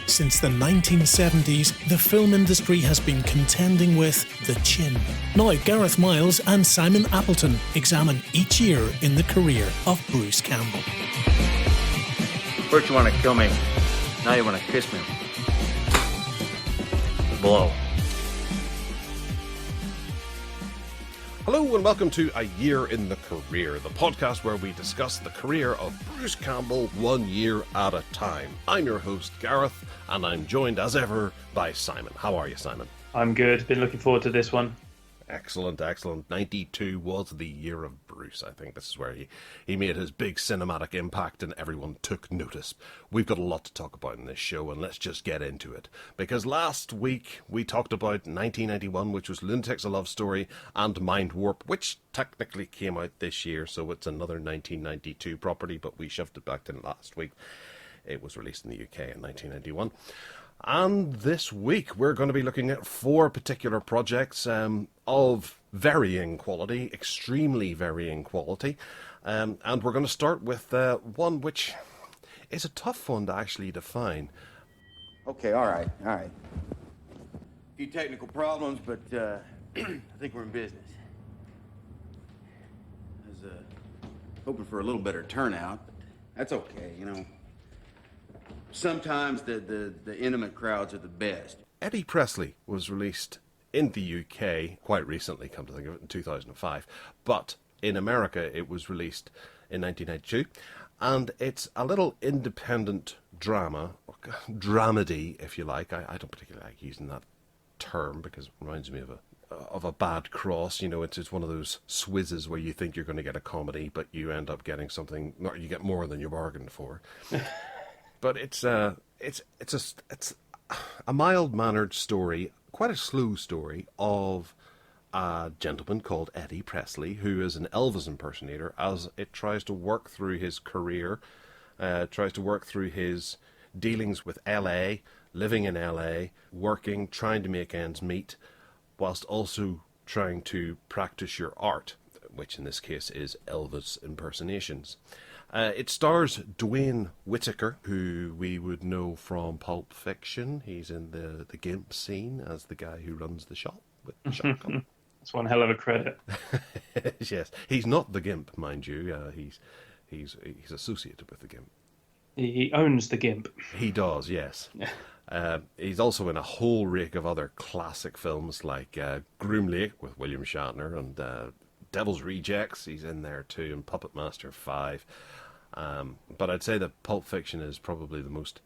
Since the 1970s, the film industry has been contending with the chin. Now, Gareth Miles and Simon Appleton examine each year in the career of Bruce Campbell. First you want to kill me, now you want to kiss me. Blow. Hello and welcome to A Year in the Career, the podcast where we discuss the career of Bruce Campbell 1 year at a time. I'm your host, Gareth, and I'm joined as ever by Simon. How are you, Simon? I'm good. Been looking forward to this one. Excellent, excellent. 92 was the year of Bruce. I think this is where he made his big cinematic impact and everyone took notice. We've got a lot to talk about in this show, and let's just get into it. Because last week we talked about 1991, which was Lunatics, A Love Story, and Mindwarp, which technically came out this year, so it's another 1992 property, but we shoved it back to last week. It was released in the UK in 1991. And this week we're going to be looking at 4 particular projects of varying quality, extremely varying quality. And we're going to start with one which is a tough one to actually define. Okay, all right. A few technical problems, but I think we're in business. I was hoping for a little better turnout, but that's okay, you know. Sometimes the intimate crowds are the best. Eddie Presley was released in the UK quite recently, come to think of it, in 2005. But in America, it was released in 1992. And it's a little independent drama, or dramedy, if you like. I don't particularly like using that term because it reminds me of a bad cross. You know, it's one of those swizzes where you think you're going to get a comedy, but you end up getting something, or you get more than you bargained for. But it's a mild-mannered story, quite a slow story, of a gentleman called Eddie Presley, who is an Elvis impersonator, as it tries to work through his career, tries to work through his dealings with LA, living in LA, working, trying to make ends meet, whilst also trying to practice your art, which in this case is Elvis impersonations. It stars Dwayne Whitaker, who we would know from Pulp Fiction. He's in the Gimp scene as the guy who runs the shop with the shotgun. That's one hell of a credit. Yes, he's not the Gimp, mind you. He's associated with the Gimp. He owns the Gimp. He does, yes. He's also in a whole rake of other classic films like Groom Lake with William Shatner and Devil's Rejects. He's in there too, and Puppet Master 5. But I'd say that Pulp Fiction is probably the most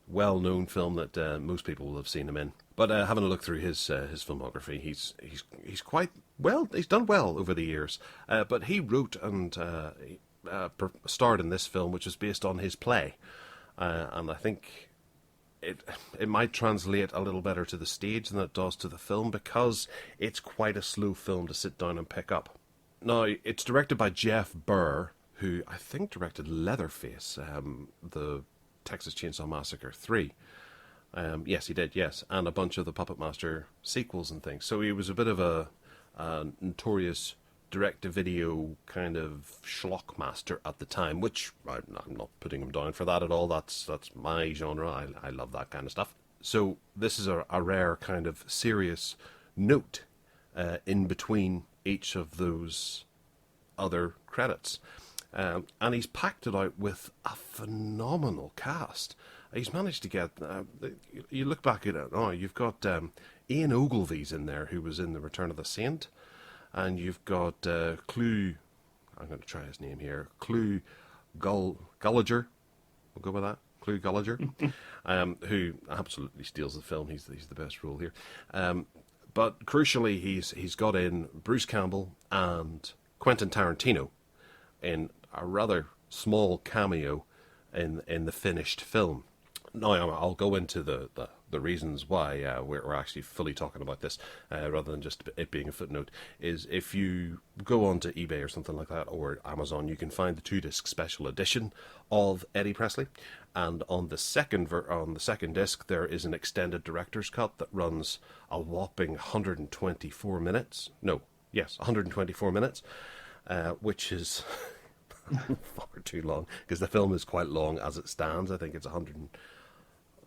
well-known film that most people will have seen him in. But having a look through his filmography, he's quite well. He's done well over the years. But he wrote and starred in this film, which is based on his play, and I think it might translate a little better to the stage than it does to the film because it's quite a slow film to sit down and pick up. Now, it's directed by Jeff Burr, who I think directed Leatherface, the Texas Chainsaw Massacre 3. Yes, he did, yes. And a bunch of the Puppet Master sequels and things. So he was a bit of a notorious direct-to-video kind of schlock master at the time, which I'm not putting him down for that at all. That's my genre. I love that kind of stuff. So this is a rare kind of serious note in between each of those other credits. And he's packed it out with a phenomenal cast. He's managed to get... you look back at it, you've got Ian Ogilvy's in there, who was in The Return of the Saint. And you've got Clu... I'm going to try his name here. Clu Gulliger. We'll go with that. Clu Gulliger. Who absolutely steals the film. He's the best role here. But crucially, he's got in Bruce Campbell and Quentin Tarantino in a rather small cameo in the finished film. Now, I'll go into the reasons why we're actually fully talking about this, rather than just it being a footnote, is if you go onto eBay or something like that, or Amazon, you can find the 2-disc special edition of Eddie Presley, and on the second disc there is an extended director's cut that runs a whopping 124 minutes. No, yes, 124 minutes, which is far too long, because the film is quite long as it stands. I think it's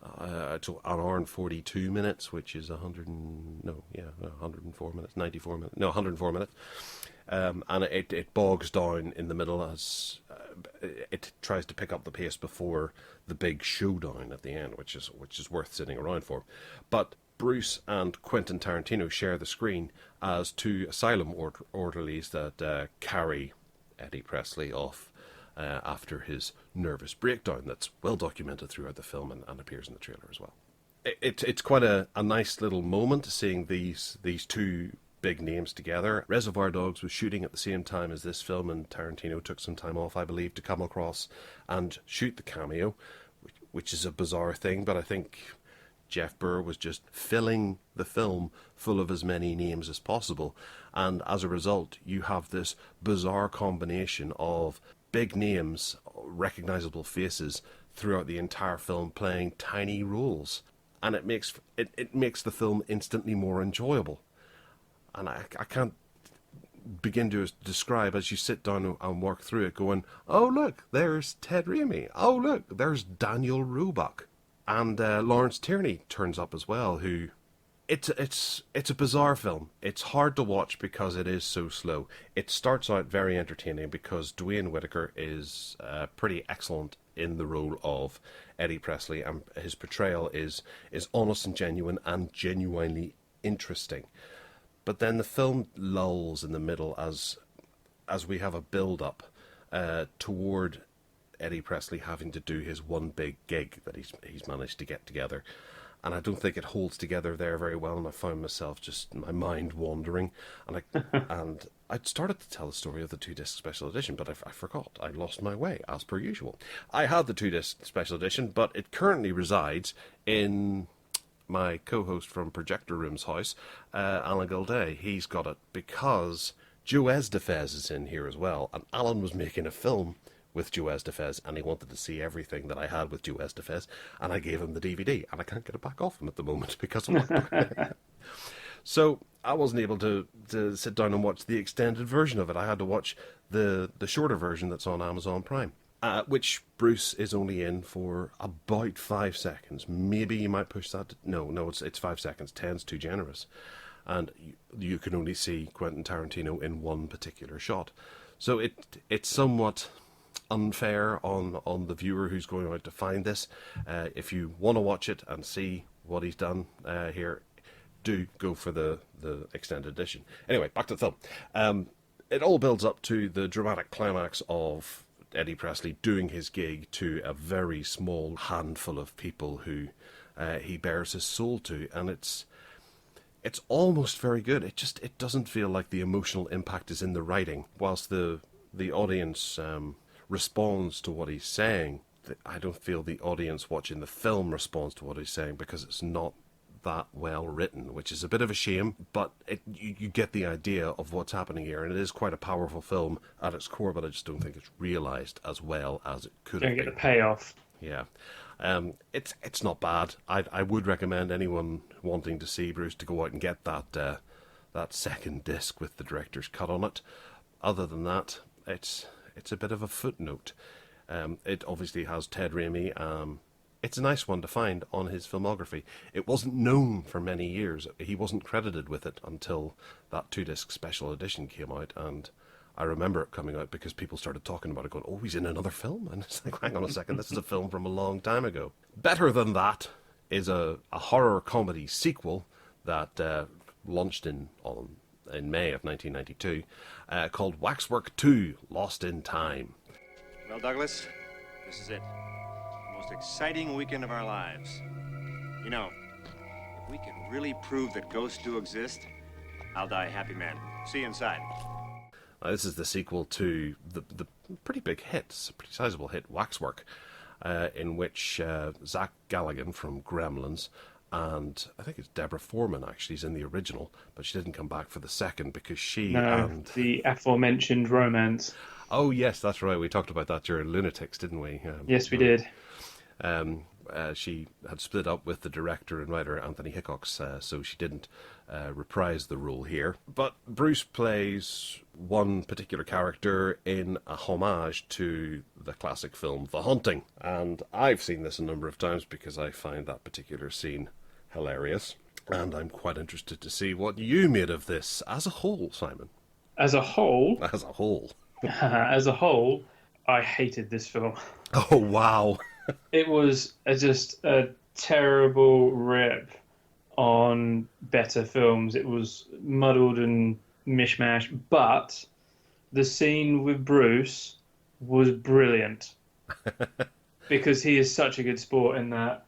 It's an hour and 42 minutes, which is 104 minutes, 94 minutes, no, 104 minutes. And it bogs down in the middle as it tries to pick up the pace before the big showdown at the end, which is worth sitting around for. But Bruce and Quentin Tarantino share the screen as two asylum orderlies that carry Eddie Presley off after his nervous breakdown that's well documented throughout the film and appears in the trailer as well. It's quite a nice little moment seeing these two big names together. Reservoir Dogs was shooting at the same time as this film, and Tarantino took some time off, I believe, to come across and shoot the cameo, which is a bizarre thing, but I think Jeff Burr was just filling the film full of as many names as possible, and as a result you have this bizarre combination of big names, recognizable faces throughout the entire film playing tiny roles, and it makes the film instantly more enjoyable. And I can't begin to describe, as you sit down and work through it, going, oh look, there's Ted Raimi, oh look, there's Daniel Roebuck, and Lawrence Tierney turns up as well, who it's a bizarre film. It's hard to watch because it is so slow. It starts out very entertaining because Dwayne Whitaker is pretty excellent in the role of Eddie Presley, and his portrayal is honest and genuine and genuinely interesting. But then the film lulls in the middle as we have a build-up toward Eddie Presley having to do his one big gig that he's managed to get together. And I don't think it holds together there very well, and I found myself just, my mind wandering. And I'd started to tell the story of the 2-disc special edition, but I forgot. I lost my way, as per usual. I had the 2-disc special edition, but it currently resides in my co-host from Projector Room's house, Alan Gilday. He's got it because Joe Estefez is in here as well, and Alan was making a film with Joe Estefez, and he wanted to see everything that I had with Joe Estefez, and I gave him the DVD, and I can't get it back off him at the moment because of lockdown. So I wasn't able to sit down and watch the extended version of it. I had to watch the shorter version that's on Amazon Prime, which Bruce is only in for about 5 seconds. Maybe you might push that. No, it's 5 seconds. 10's too generous. And you can only see Quentin Tarantino in one particular shot. So it's somewhat unfair on the viewer who's going out to find this. If you want to watch it and see what he's done here, do go for the extended edition. Anyway, back to the film. It all builds up to the dramatic climax of Eddie Presley doing his gig to a very small handful of people who he bears his soul to, and it's almost very good. It doesn't feel like the emotional impact is in the writing, whilst the audience responds to what he's saying. I don't feel the audience watching the film responds to what he's saying because it's not that well written, which is a bit of a shame, but you get the idea of what's happening here, and it is quite a powerful film at its core, but I just don't think it's realised as well as it could have been. Don't get the payoff. Yeah. It's not bad. I would recommend anyone wanting to see Bruce to go out and get that second disc with the director's cut on it. Other than that, it's a bit of a footnote. It obviously has Ted Raimi. It's a nice one to find on his filmography. It wasn't known for many years. He wasn't credited with it until that 2-disc special edition came out, and I remember it coming out because people started talking about it, going, oh, he's in another film? And it's like, hang on a second, this is a film from a long time ago. Better than that is a horror comedy sequel that launched in May of 1992, called Waxwork 2, Lost in Time. Well, Douglas, this is it. The most exciting weekend of our lives. You know, if we can really prove that ghosts do exist, I'll die a happy man. See you inside. This is the sequel to the pretty big hit, it's a pretty sizable hit, Waxwork, in which Zach Galligan from Gremlins, and I think it's Deborah Foreman actually is in the original, but she didn't come back for the second because the aforementioned romance. Oh yes, that's right. We talked about that during Lunatics, didn't we? Yes, we did. She had split up with the director and writer Anthony Hickox, so she didn't reprise the role here. But Bruce plays one particular character in a homage to the classic film The Haunting. And I've seen this a number of times because I find that particular scene hilarious. And I'm quite interested to see what you made of this as a whole, Simon. As a whole? As a whole. As a whole, I hated this film. Oh, wow. It was just a terrible rip on better films. It was muddled and mishmash, but the scene with Bruce was brilliant because he is such a good sport in that.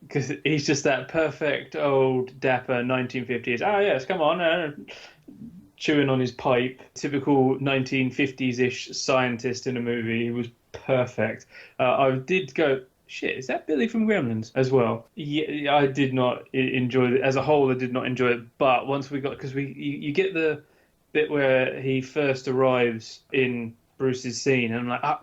Because he's just that perfect old dapper 1950s. Oh yes, come on, chewing on his pipe. Typical 1950s-ish scientist in a movie. He was perfect. I did go, shit, is that Billy from Gremlins as well? Yeah, I did not enjoy it. As a whole, I did not enjoy it. But once we got, because you get the bit where he first arrives in Bruce's scene, and I'm like,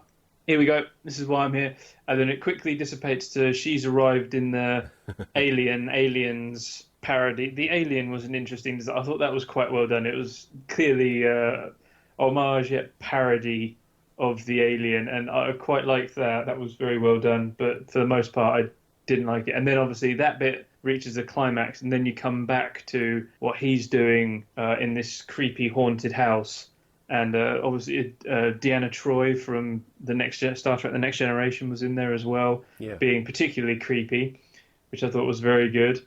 here we go. This is why I'm here. And then it quickly dissipates to she's arrived in the Aliens parody. The Alien was an interesting design. I thought that was quite well done. It was clearly homage yet parody of the Alien, and I quite liked that. That was very well done. But for the most part, I didn't like it. And then obviously that bit reaches a climax, and then you come back to what he's doing in this creepy haunted house. And obviously, Deanna Troi from Star Trek: The Next Generation was in there as well, being particularly creepy, which I thought was very good.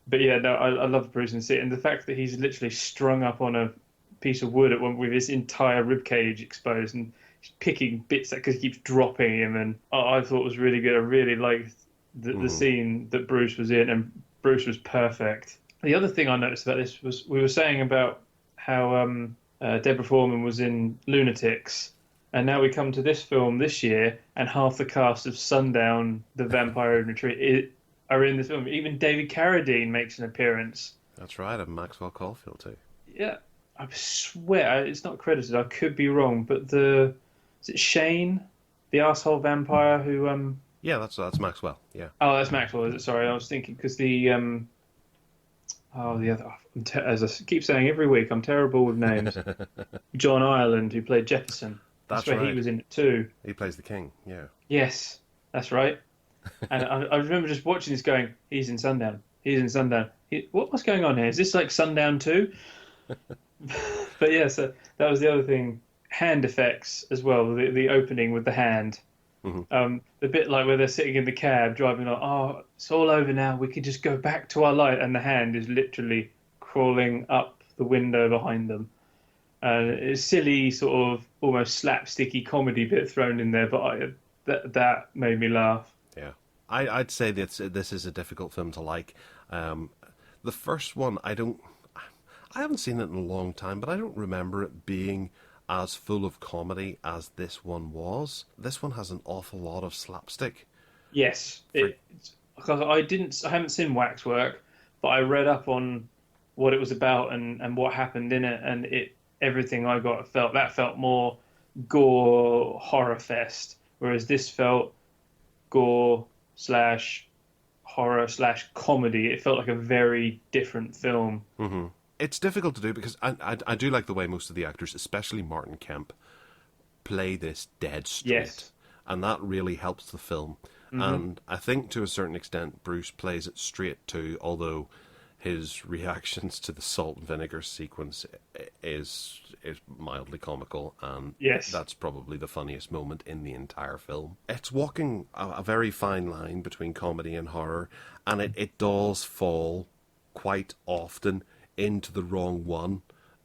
But yeah, no, I love Bruce and the fact that he's literally strung up on a piece of wood at one with his entire rib cage exposed and picking bits because he keeps dropping him, and I thought it was really good. I really liked the scene that Bruce was in, and Bruce was perfect. The other thing I noticed about this was we were saying about how Deborah Foreman was in Lunatics, and now we come to this film this year, and half the cast of Sundown, The Vampire in Retreat, are in this film. Even David Carradine makes an appearance. That's right, and Maxwell Caulfield too. Yeah, I swear it's not credited. I could be wrong, but is it Shane, the arsehole vampire who? Yeah, that's Maxwell. Yeah. Oh, that's Maxwell. Is it? Sorry, I was thinking because the the other. As I keep saying every week, I'm terrible with names. John Ireland, who played Jefferson. That's where right. He was in it too. He plays the king. Yeah. Yes, that's right. And I remember just watching this, going, "He's in Sundown. He's in Sundown. What's going on here? Is this like Sundown 2?" But yeah, so that was the other thing. Hand effects as well. The opening with the hand. Mm-hmm. The bit like where they're sitting in the cab driving like, oh, it's all over now. We can just go back to our life, and the hand is literally crawling up the window behind them. It's silly, sort of almost slapsticky comedy bit thrown in there, but that made me laugh. Yeah, I'd say that this is a difficult film to like. The first one, I haven't seen it in a long time, but I don't remember it being as full of comedy as this one was. This one has an awful lot of slapstick. Yes, because I haven't seen Waxwork, but I read up on what it was about and what happened in it, and everything I got felt more gore horror fest, whereas this felt gore / horror / comedy. It felt like a very different film. Mm-hmm. It's difficult to do because I do like the way most of the actors, especially Martin Kemp, play this dead straight. Yes. And that really helps the film. Mm-hmm. And I think to a certain extent Bruce plays it straight too, although his reactions to the salt and vinegar sequence is mildly comical, and yes, that's probably the funniest moment in the entire film. It's walking a very fine line between comedy and horror, and it does fall quite often into the wrong one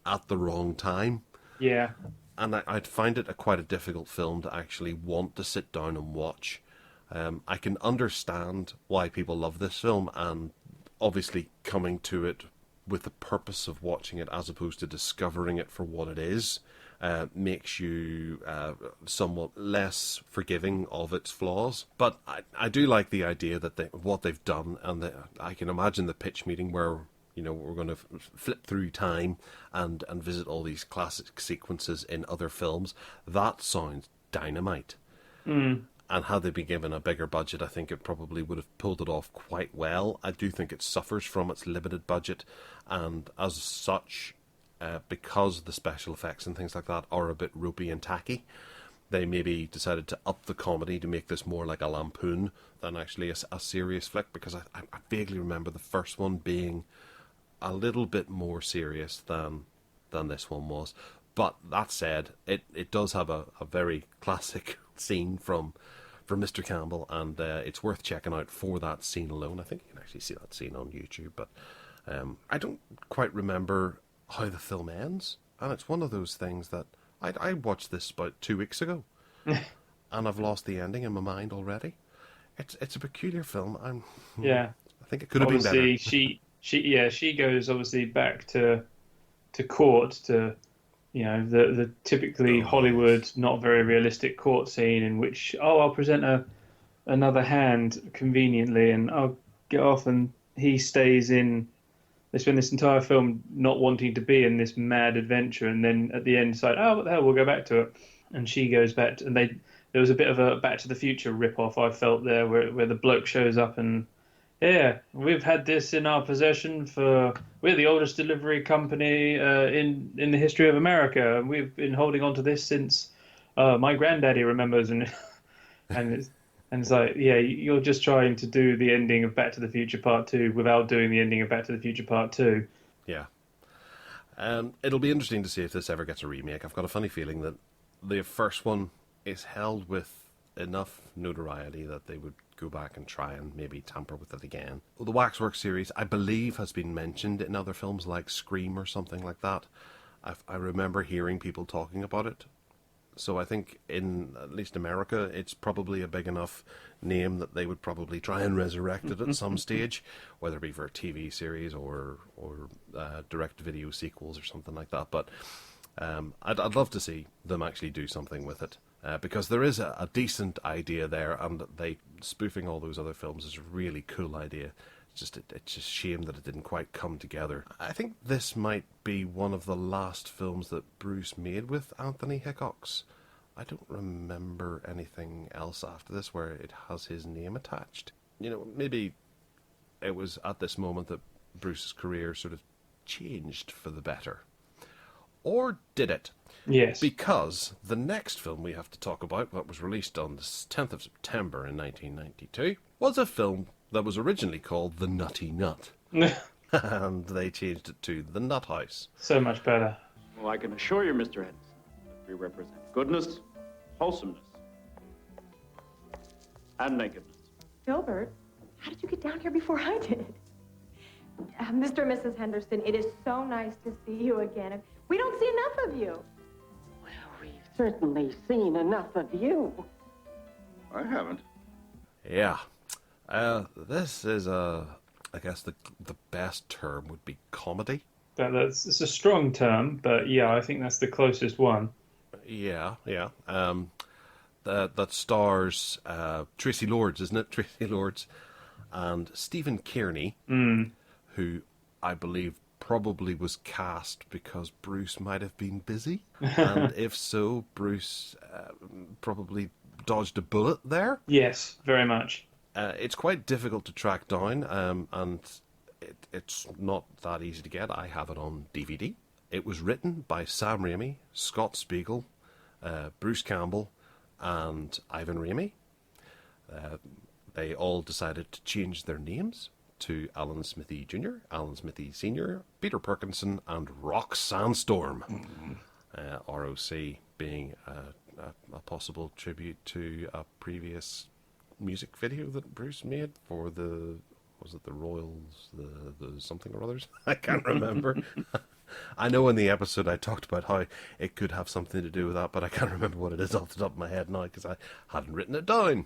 at the wrong time. Yeah. And I'd find it quite a difficult film to actually want to sit down and watch. I can understand why people love this film, and obviously coming to it with the purpose of watching it as opposed to discovering it for what it is makes you somewhat less forgiving of its flaws. But I do like the idea that what they've done, and I can imagine the pitch meeting where we're going to flip through time and visit all these classic sequences in other films. That sounds dynamite. Mm. And had they been given a bigger budget, I think it probably would have pulled it off quite well. I do think it suffers from its limited budget, and as such, because the special effects and things like that are a bit ropey and tacky, they maybe decided to up the comedy to make this more like a lampoon than actually a serious flick, because I vaguely remember the first one being a little bit more serious than this one was. But that said, it does have a very classic scene from Mr. Campbell, and it's worth checking out for that scene alone. I think you can actually see that scene on YouTube, but I don't quite remember how the film ends, and it's one of those things that I watched this about 2 weeks ago, and I've lost the ending in my mind already. It's a peculiar film. I think it could have been better. Obviously, she goes obviously back to court, to the typically Hollywood, not very realistic court scene in which I'll present another hand conveniently and I'll get off, and he stays in. They spend this entire film not wanting to be in this mad adventure, and then at the end decide, what the hell, we'll go back to it. And she goes back, and there was a bit of a Back to the Future rip-off, I felt there, where the bloke shows up and, yeah, we've had this in our possession we're the oldest delivery company in the history of America. We've been holding on to this since my granddaddy remembers, and it's like, yeah, you're just trying to do the ending of Back to the Future Part 2 without doing the ending of Back to the Future Part 2. Yeah. It'll be interesting to see if this ever gets a remake. I've got a funny feeling that the first one is held with enough notoriety that they would go back and try and maybe tamper with it again. Well, the Waxwork series, I believe, has been mentioned in other films like Scream or something like that. I remember hearing people talking about it. So I think in at least America, it's probably a big enough name that they would probably try and resurrect it at some stage, whether it be for a TV series or direct-to-video sequels or something like that. But I'd love to see them actually do something with it, because there is a decent idea there, and spoofing all those other films is a really cool idea. It's just shame that it didn't quite come together. I think this might be one of the last films that Bruce made with Anthony Hickox. I don't remember anything else after this where it has his name attached. Maybe it was at this moment that Bruce's career sort of changed for the better. Or did it? Yes. Because the next film we have to talk about, that was released on the 10th of September in 1992, was a film that was originally called The Nutty Nut. And they changed it to The Nut House. So much better. Well, I can assure you, Mr. Henderson, that we represent goodness, wholesomeness, and nakedness. Gilbert, how did you get down here before I did? Mr. and Mrs. Henderson, it is so nice to see you again. We don't see enough of you. Well, we've certainly seen enough of you. I haven't. Yeah. This is I guess the best term would be comedy. It's a strong term, but yeah, I think that's the closest one. Yeah. That stars Tracy Lords, isn't it? Tracy Lords and Stephen Kearney, who I believe probably was cast because Bruce might have been busy, and if so, Bruce probably dodged a bullet there. Yes, very much. It's quite difficult to track down, and it's not that easy to get. I have it on DVD. It was written by Sam Raimi, Scott Spiegel, Bruce Campbell, and Ivan Raimi. They all decided to change their names to Alan Smithy Jr., Alan Smithy Sr., Peter Perkinson, and Rock Sandstorm. ROC being a possible tribute to a previous music video that Bruce made for the Royals, the something or others? I can't remember. I know in the episode I talked about how it could have something to do with that, but I can't remember what it is off the top of my head now because I hadn't written it down.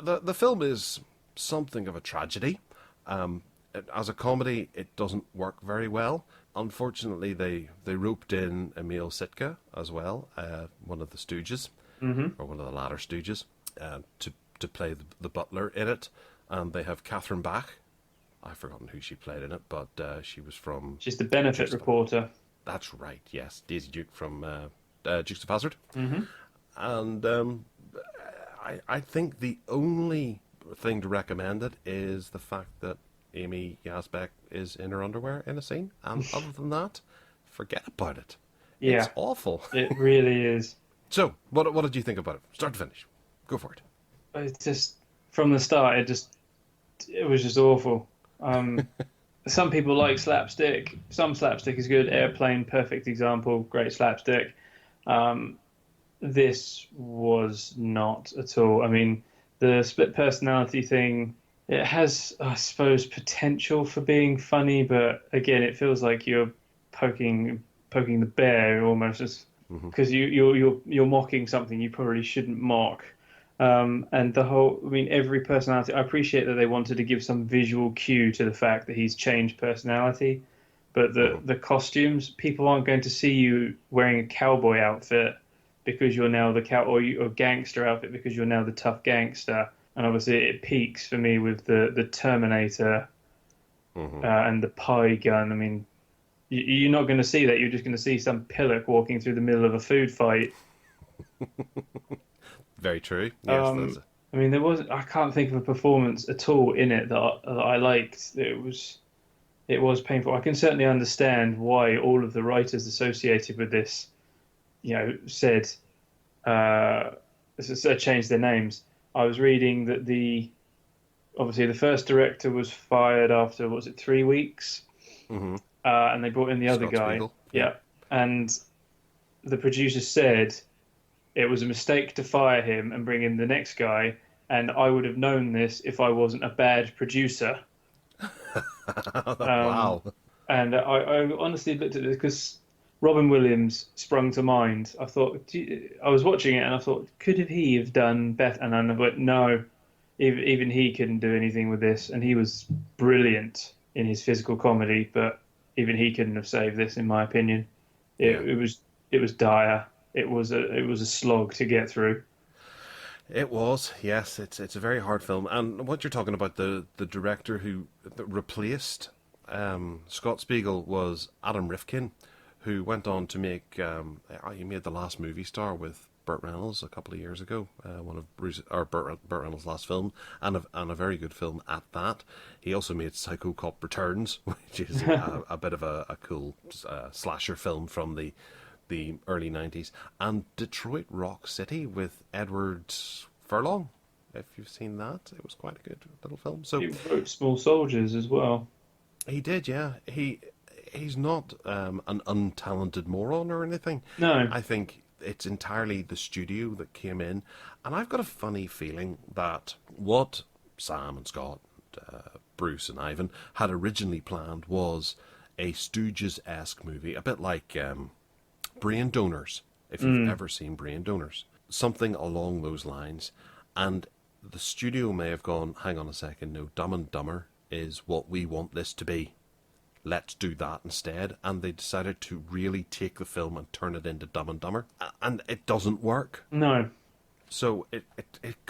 The film is something of a tragedy. As a comedy, it doesn't work very well. Unfortunately, they roped in Emil Sitka as well, one of the Stooges, or one of the latter Stooges, to play the butler in it. And they have Catherine Bach. I've forgotten who she played in it, but she was from... She's the benefit reporter. That's right, yes. Daisy Duke from Dukes of Hazzard. And I think the only thing to recommend it is the fact that Amy Yazbek is in her underwear in a scene, and other than that, forget about it. Yeah. It's awful. It really is. So, what did you think about it? Start to finish. Go for it. It's just, from the start, it was just awful. Some people like slapstick. Some slapstick is good. Airplane, perfect example. Great slapstick. This was not at all. I mean, the split personality thing, it has, I suppose, potential for being funny, but again, it feels like you're poking the bear almost, because you're mocking something you probably shouldn't mock. And the whole, I mean, every personality, I appreciate that they wanted to give some visual cue to the fact that he's changed personality, but the costumes, people aren't going to see you wearing a cowboy outfit because you're now or gangster outfit because you're now the tough gangster. And obviously it peaks for me with the Terminator and the pie gun. I mean, you're not going to see that. You're just going to see some pillock walking through the middle of a food fight. Very true. Yes, I mean, I can't think of a performance at all in it that I liked. It was painful. I can certainly understand why all of the writers associated with this, said changed their names. I was reading that obviously the first director was fired after 3 weeks, and they brought in the other guy. Spiegel. Yeah, and the producer said it was a mistake to fire him and bring in the next guy, and I would have known this if I wasn't a bad producer. Wow. And I honestly looked at this because Robin Williams sprung to mind. I was watching it and I thought, could he have done better? And I went, no, even he couldn't do anything with this. And he was brilliant in his physical comedy, but even he couldn't have saved this, in my opinion. It was dire. It was a slog to get through. It was, yes. It's a very hard film. And what you're talking about, the director who replaced Scott Spiegel was Adam Rifkin, who went on to make, he made The Last Movie Star with Burt Reynolds a couple of years ago, one of Burt Reynolds' last film, and a very good film at that. He also made Psycho Cop Returns, which is a bit of a cool slasher film from the early 90s, and Detroit Rock City with Edward Furlong. If you've seen that, it was quite a good little film. So he wrote Small Soldiers as well. He did, yeah. He's not an untalented moron or anything. No. I think it's entirely the studio that came in, and I've got a funny feeling that what Sam and Scott, Bruce and Ivan had originally planned was a Stooges-esque movie, a bit like Brain Donors, if you've ever seen Brain Donors. Something along those lines. And the studio may have gone, hang on a second, no, Dumb and Dumber is what we want this to be. Let's do that instead. And they decided to really take the film and turn it into Dumb and Dumber. And it doesn't work. No. So it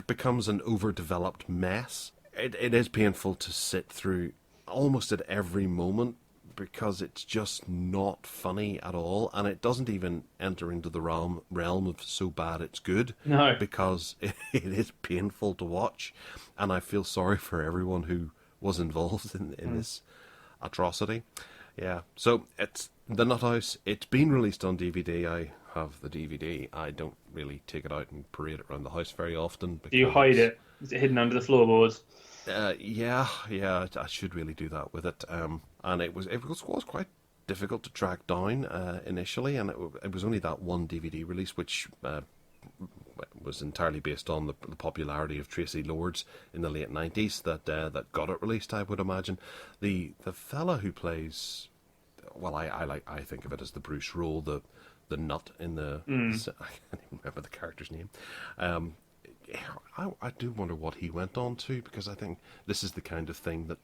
becomes an overdeveloped mess. It is painful to sit through almost at every moment, because it's just not funny at all, and it doesn't even enter into the realm of so bad it's good. No. Because it is painful to watch, and I feel sorry for everyone who was involved in this atrocity. Yeah, so it's The Nut House. It's been released on DVD. I have the DVD. I don't really take it out and parade it around the house very often. Do you hide it? Is it hidden under the floorboards? Yeah, I should really do that with it. And it was quite difficult to track down initially, and it was only that one DVD release, which was entirely based on the popularity of Tracy Lords in the late 90s that got it released. I would imagine the fella who plays, well, I think of it as the Bruce role, the Nutt in the I can't even remember the character's name. I do wonder what he went on to, because I think this is the kind of thing that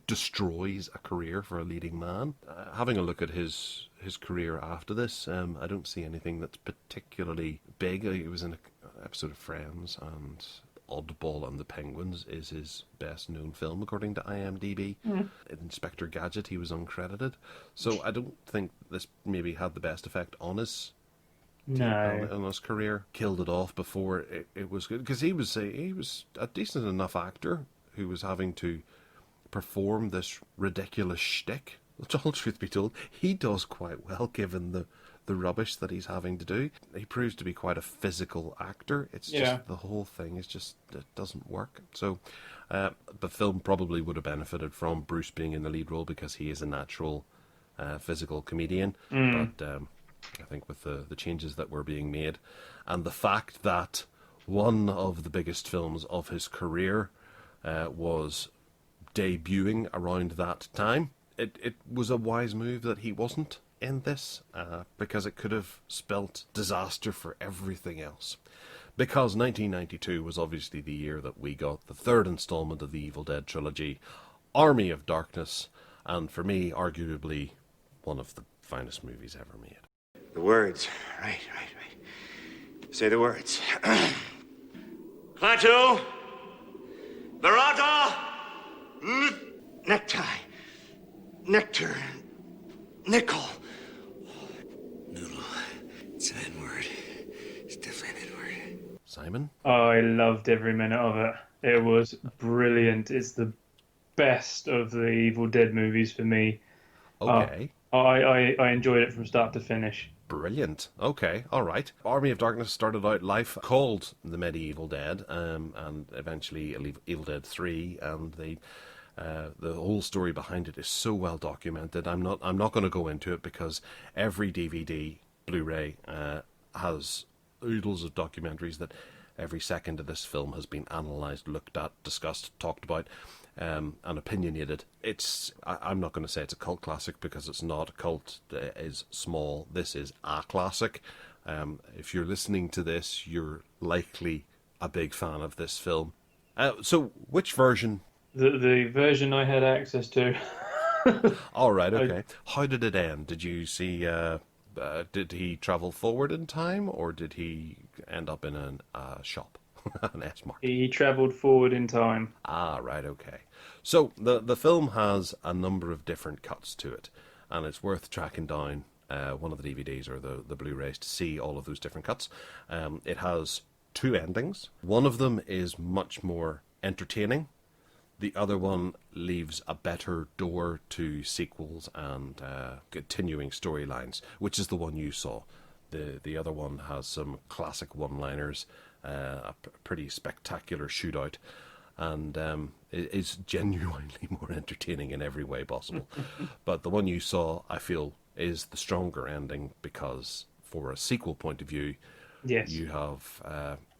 destroys a career for a leading man. Having a look at his career after this, I don't see anything that's particularly big. He was in an episode of Friends, and Oddball and the Penguins is his best known film according to IMDb. Inspector Gadget, he was uncredited. So I don't think this maybe had the best effect on his No. in his career. Killed it off before it was good, because he was a decent enough actor who was having to perform this ridiculous shtick. Which, all truth be told, he does quite well given the rubbish that he's having to do. He proves to be quite a physical actor. It's just the whole thing is just, it doesn't work. So the film probably would have benefited from Bruce being in the lead role, because he is a natural physical comedian. But I think with the changes that were being made, and the fact that one of the biggest films of his career was debuting around that time, it was a wise move that he wasn't in this, because it could have spelt disaster for everything else. Because 1992 was obviously the year that we got the third installment of the Evil Dead trilogy, Army of Darkness, and for me, arguably one of the finest movies ever made. The words. Right. Say the words. Klaatu, Barata, necktie, nectar, nickel. Noodle. It's an N-word. It's definitely an N-word. Simon? Oh, I loved every minute of it. It was brilliant. It's the best of the Evil Dead movies for me. Okay. I enjoyed it from start to finish. Brilliant. Okay, all right. Army of Darkness started out life called The Medieval Dead, and eventually Evil Dead 3, and the whole story behind it is so well documented. I'm not going to go into it, because every DVD, Blu-ray has oodles of documentaries that every second of this film has been analysed, looked at, discussed, talked about, and opinionated. I'm not going to say it's a cult classic, because it's not. A cult is small. This is a classic. If you're listening to this, you're likely a big fan of this film. So, which version? The version I had access to. All right, okay. How did it end? Did you see... did he travel forward in time, or did he end up in a shop? An S-mark. He travelled forward in time. Ah, right, okay. So the film has a number of different cuts to it, and it's worth tracking down one of the DVDs or the Blu-rays to see all of those different cuts. It has two endings. One of them is much more entertaining. The other one leaves a better door to sequels and continuing storylines, which is the one you saw. The other one has some classic one-liners, a pretty spectacular shootout, and is genuinely more entertaining in every way possible. But the one you saw, I feel, is the stronger ending, because for a sequel point of view, you have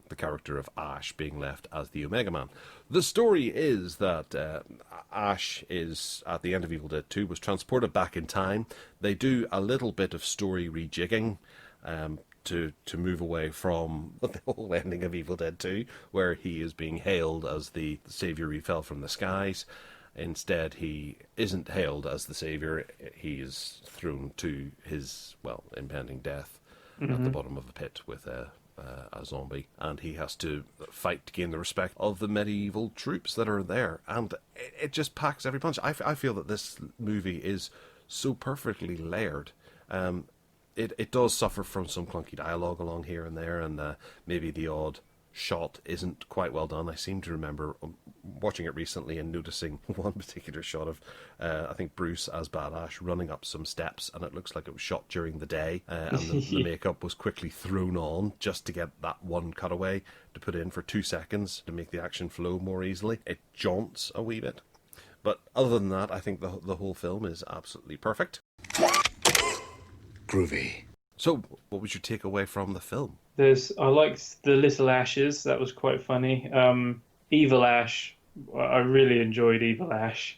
the character of Ash being left as the Omega Man. The story is that Ash is, at the end of Evil Dead 2, was transported back in time. They do a little bit of story rejigging to move away from the whole ending of Evil Dead 2, where he is being hailed as the savior who fell from the skies. Instead, he isn't hailed as the savior. He is thrown to his, impending death at the bottom of a pit with a zombie, and he has to fight to gain the respect of the medieval troops that are there, and it just packs every punch. I feel that this movie is so perfectly layered. It does suffer from some clunky dialogue along here and there, and maybe the odd shot isn't quite well done. I seem to remember watching it recently and noticing one particular shot of I think Bruce as Bad Ash running up some steps, and it looks like it was shot during the day, and the makeup was quickly thrown on just to get that one cutaway to put in for 2 seconds to make the action flow more easily. It jaunts a wee bit, but other than that, I think the whole film is absolutely perfect. Groovy. So, what was your takeaway from the film? I liked the little Ashes. That was quite funny. Evil Ash. I really enjoyed Evil Ash,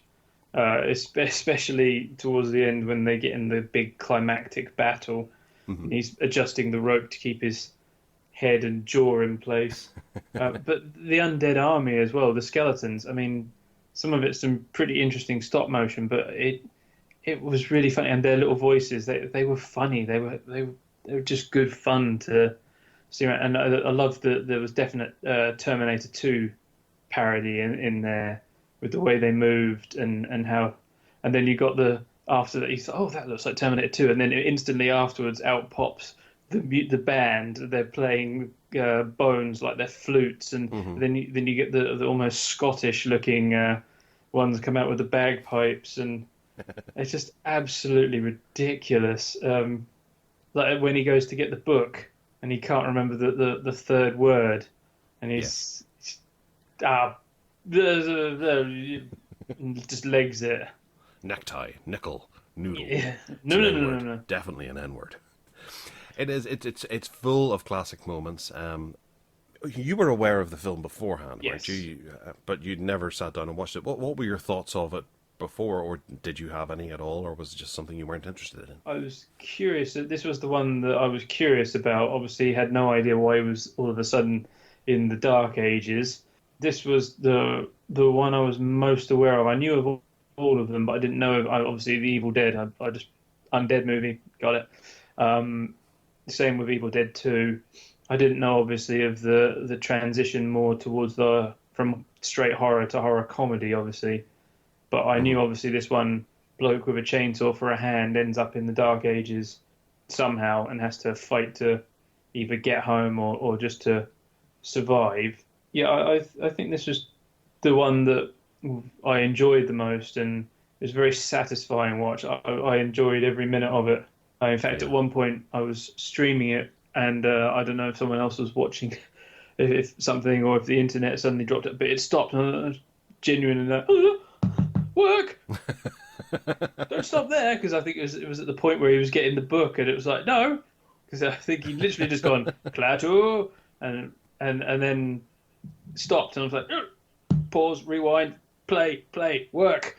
especially towards the end when they get in the big climactic battle. Mm-hmm. He's adjusting the rope to keep his head and jaw in place. But the undead army as well, the skeletons. I mean, some of it's some pretty interesting stop motion, but it was really funny, and their little voices, they were funny. They were just good fun to see. And I loved that there was definite Terminator 2 parody in there with the way they moved and how. And then you got after that, you thought, oh, that looks like Terminator 2, and then instantly afterwards out pops the band, they're playing bones like they're flutes, and then you get the almost Scottish looking ones come out with the bagpipes, and it's just absolutely ridiculous. Like when he goes to get the book and he can't remember the third word, and he's just legs it. Necktie, nickel, noodle. Yeah. It's No, an no, no, N-word. no, no. Definitely an N-word. It is. It's full of classic moments. You were aware of the film beforehand, weren't you? But you'd never sat down and watched it. What were your thoughts of it before, or did you have any at all, or was it just something you weren't interested in? I was curious. This was the one that I was curious about. Obviously, had no idea why he was all of a sudden in the Dark Ages. This was the one I was most aware of. I knew of all of them, but I didn't know. Obviously, the Evil Dead. I just Undead movie, got it. Same with Evil Dead 2. I didn't know, obviously, of the transition more towards from straight horror to horror comedy, obviously. But I knew, obviously, this one bloke with a chainsaw for a hand ends up in the Dark Ages somehow and has to fight to either get home or just to survive. Yeah, I think this was the one that I enjoyed the most, and it was a very satisfying watch. I enjoyed every minute of it. In fact, at one point, I was streaming it, and I don't know if someone else was watching, if something, or if the internet suddenly dropped it, but it stopped, and I was genuinely work! Don't stop there, because I think it was at the point where he was getting the book, and it was like, no, because I think he'd literally just gone, plateau, and then stopped, and I was like, pause, rewind, play, work,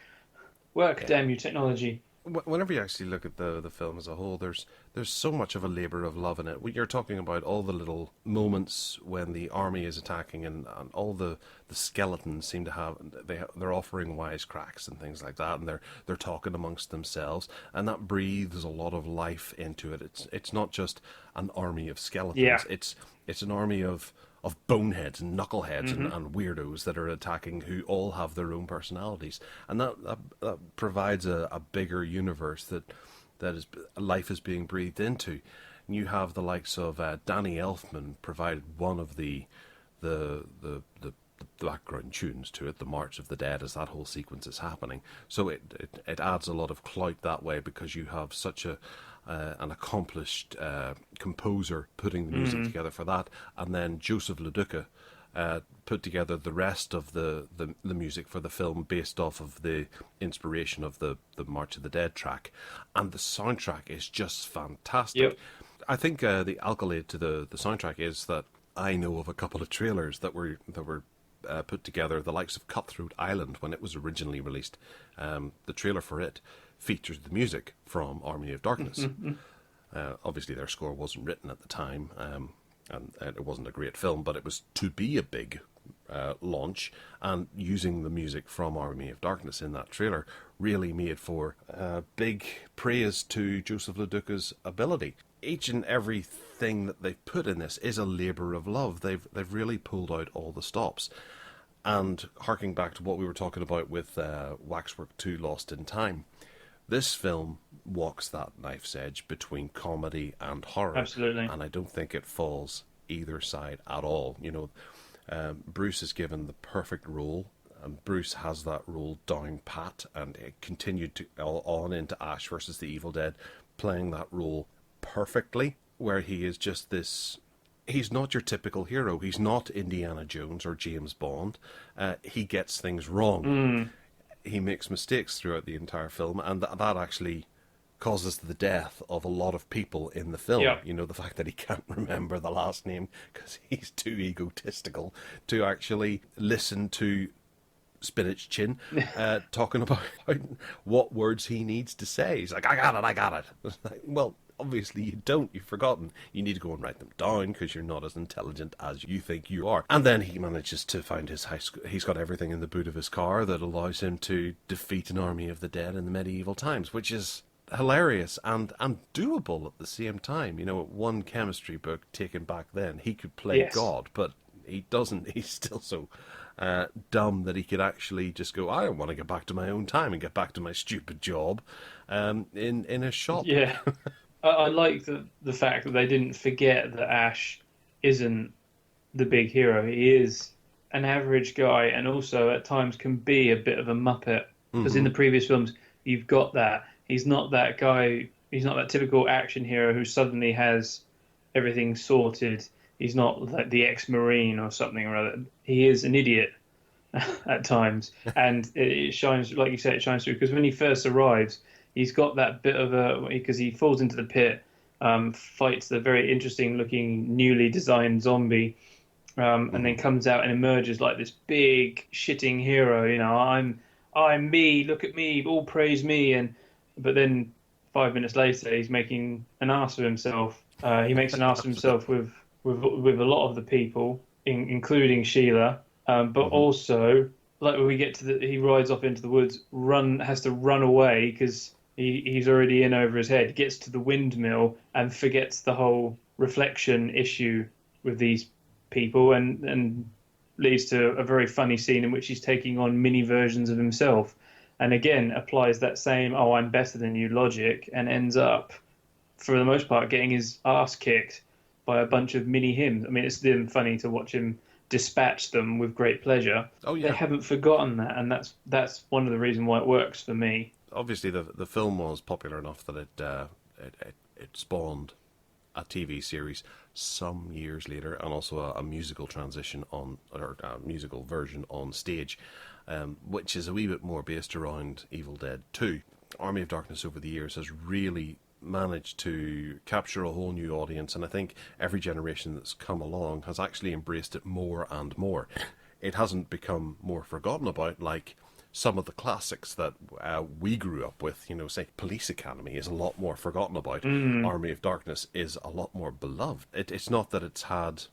damn you, technology. Whenever you actually look at the film as a whole, there's so much of a labour of love in it. You're talking about all the little moments when the army is attacking, and all the skeletons seem to have they're offering wisecracks and things like that, and they're talking amongst themselves, and that breathes a lot of life into it. It's not just an army of skeletons. Yeah. It's an army of boneheads and knuckleheads and weirdos that are attacking, who all have their own personalities, and that provides a bigger universe that life is being breathed into. And you have the likes of Danny Elfman provided one of the background tunes to it, the March of the Dead, as that whole sequence is happening. So it adds a lot of clout that way, because you have such an accomplished composer putting the music together for that, and then Joseph LaDuca put together the rest of the music for the film based off of the inspiration of the March of the Dead track, and the soundtrack is just fantastic. Yep. I think the accolade to the soundtrack is that I know of a couple of trailers that were put together, the likes of Cutthroat Island when it was originally released. The trailer for it features the music from Army of Darkness. Obviously their score wasn't written at the time, and it wasn't a great film, but it was to be a big launch, and using the music from Army of Darkness in that trailer really made for big praise to Joseph LaDuca's ability. Each and everything that they've put in this is a labour of love. They've really pulled out all the stops. And harking back to what we were talking about with Waxwork 2 Lost in Time, this film walks that knife's edge between comedy and horror. Absolutely. And I don't think it falls either side at all. You know, Bruce is given the perfect role, and Bruce has that role down pat, and it continued to on into Ash versus the Evil Dead, playing that role perfectly, where he is just this... He's not your typical hero. He's not Indiana Jones or James Bond. He gets things wrong. He makes mistakes throughout the entire film, and that actually causes the death of a lot of people in the film. Yeah. You know, the fact that he can't remember the last name because he's too egotistical to actually listen to Spinach Chin talking about what words he needs to say. He's like, I got it. It's like, well, obviously you don't. You've forgotten. You need to go and write them down because you're not as intelligent as you think you are. And then he manages to find his high school. He's got everything in the boot of his car that allows him to defeat an army of the dead in the medieval times, which is hilarious and doable at the same time. You know, one chemistry book taken back then, he could play God, but he doesn't. He's still so dumb that he could actually just go, I want to get back to my own time and get back to my stupid job in a shop. Yeah. I like the fact that they didn't forget that Ash isn't the big hero. He is an average guy, and also at times can be a bit of a muppet. Because in the previous films, you've got that. He's not that guy. He's not that typical action hero who suddenly has everything sorted. He's not like the ex-marine or something or other. He is an idiot at times, and it shines, like you said, it shines through. Because when he first arrives, he's got that bit of a, because he falls into the pit, fights the very interesting-looking, newly designed zombie, and then comes out and emerges like this big shitting hero. You know, I'm me. Look at me. All praise me. But then 5 minutes later, he's making an ass of himself. He makes an ass of himself with a lot of the people, including Sheila. But also, like when we get to he rides off into the woods, has to run away because he's already in over his head. Gets to the windmill and forgets the whole reflection issue with these people, and leads to a very funny scene in which he's taking on mini versions of himself, and again applies that same I'm better than you logic, and ends up, for the most part, getting his ass kicked by a bunch of mini him. I mean, it's then funny to watch him dispatch them with great pleasure. Oh yeah, they haven't forgotten that, and that's one of the reasons why it works for me. Obviously, the film was popular enough that it spawned a TV series some years later, and also a musical transition or a musical version on stage, which is a wee bit more based around Evil Dead 2. Army of Darkness over the years has really managed to capture a whole new audience, and I think every generation that's come along has actually embraced it more and more. It hasn't become more forgotten about like some of the classics that we grew up with. You know, say Police Academy is a lot more forgotten about. Army of Darkness is a lot more beloved. It's not that it's had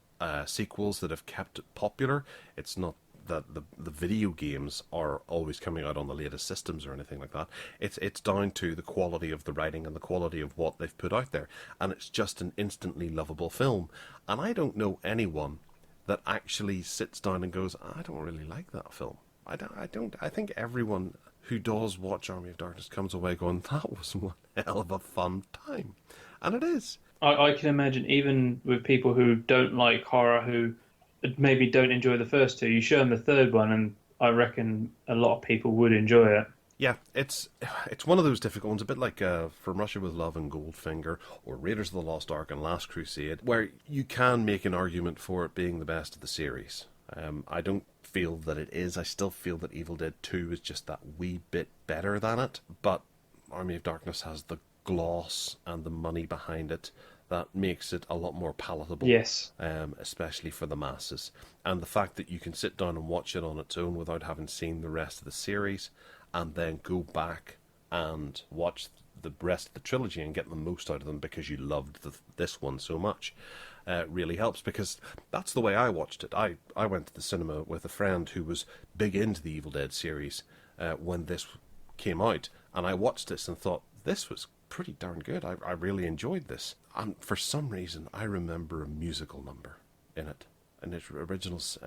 sequels that have kept it popular. It's not that the video games are always coming out on the latest systems or anything like that. It's down to the quality of the writing and the quality of what they've put out there. And it's just an instantly lovable film. And I don't know anyone that actually sits down and goes, I don't really like that film. I don't. I think everyone who does watch Army of Darkness comes away going, that was one hell of a fun time. And it is. I can imagine, even with people who don't like horror, who maybe don't enjoy the first two, you show them the third one, and I reckon a lot of people would enjoy it. Yeah, it's one of those difficult ones, a bit like From Russia with Love and Goldfinger, or Raiders of the Lost Ark and Last Crusade, where you can make an argument for it being the best of the series. I don't feel that it is. I still feel that Evil Dead 2 is just that wee bit better than it, but Army of Darkness has the gloss and the money behind it that makes it a lot more palatable. Yes. Especially for the masses. And the fact that you can sit down and watch it on its own without having seen the rest of the series, and then go back and watch the rest of the trilogy and get the most out of them because you loved this one so much, really helps, because that's the way I watched it. I went to the cinema with a friend who was big into the Evil Dead series when this came out, and I watched this and thought, this was pretty darn good. I really enjoyed this. And for some reason, I remember a musical number in it. In its originals,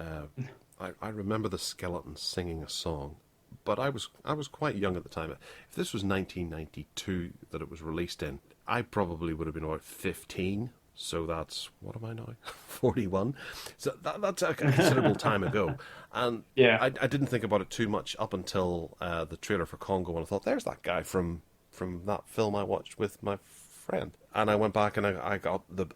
I remember the skeleton singing a song, but I was quite young at the time. If this was 1992 that it was released in, I probably would have been about 15. So that's, what am I now? 41. So that's a considerable time ago. And yeah, I didn't think about it too much up until the trailer for Congo, and I thought, there's that guy from that film I watched with my friend. And I went back and I got the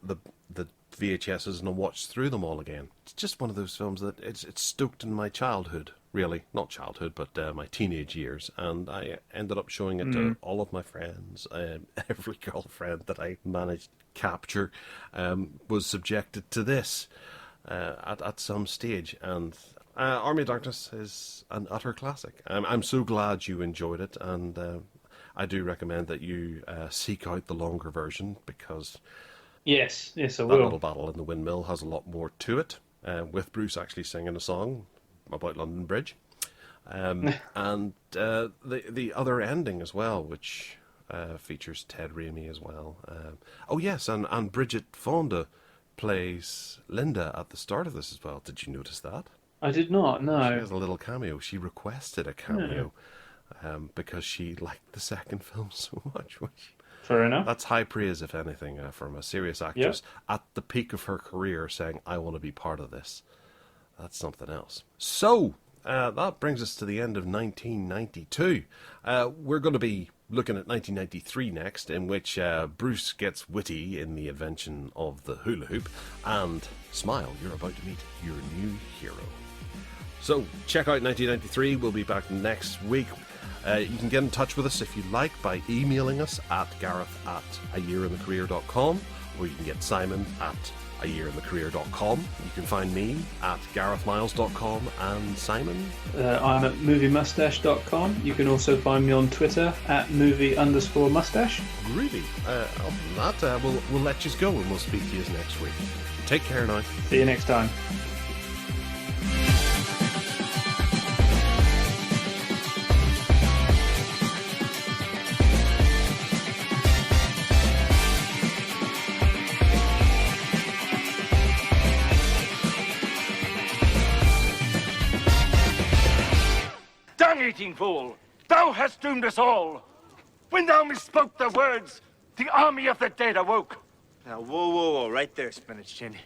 VHSs and I watched through them all again. It's just one of those films that it's stoked in my childhood, really. Not childhood, but my teenage years. And I ended up showing it to all of my friends. Every girlfriend that I managed to capture was subjected to this at some stage. And Army of Darkness is an utter classic. I'm so glad you enjoyed it, and I do recommend that you seek out the longer version, because yes, I will. That little battle in the windmill has a lot more to it, with Bruce actually singing a song about London Bridge, and the other ending as well, which features Ted Raimi as well. Oh yes, and Bridget Fonda plays Linda at the start of this as well. Did you notice that? I did not, no. She has a little cameo. She requested a cameo because she liked the second film so much. Fair enough. That's high praise, if anything, from a serious actress at the peak of her career saying, I want to be part of this. That's something else. So, that brings us to the end of 1992. We're going to be looking at 1993 next, in which Bruce gets witty in the invention of the hula hoop, and smile, you're about to meet your new hero. So, check out 1993. We'll be back next week. You can get in touch with us if you like by emailing us at gareth@ayearinthecareer.com, or you can get Simon at ayearinthecareer.com. You can find me at garethmiles.com, and Simon? I'm at moviemustache.com. You can also find me on Twitter at movie_mustache. Groovy. Other than that, we'll let you go, and we'll speak to you next week. Take care now. See you next time. Dung-eating fool! Thou hast doomed us all! When thou misspoke the words, the army of the dead awoke. Now, whoa, right there, Spinach Chin.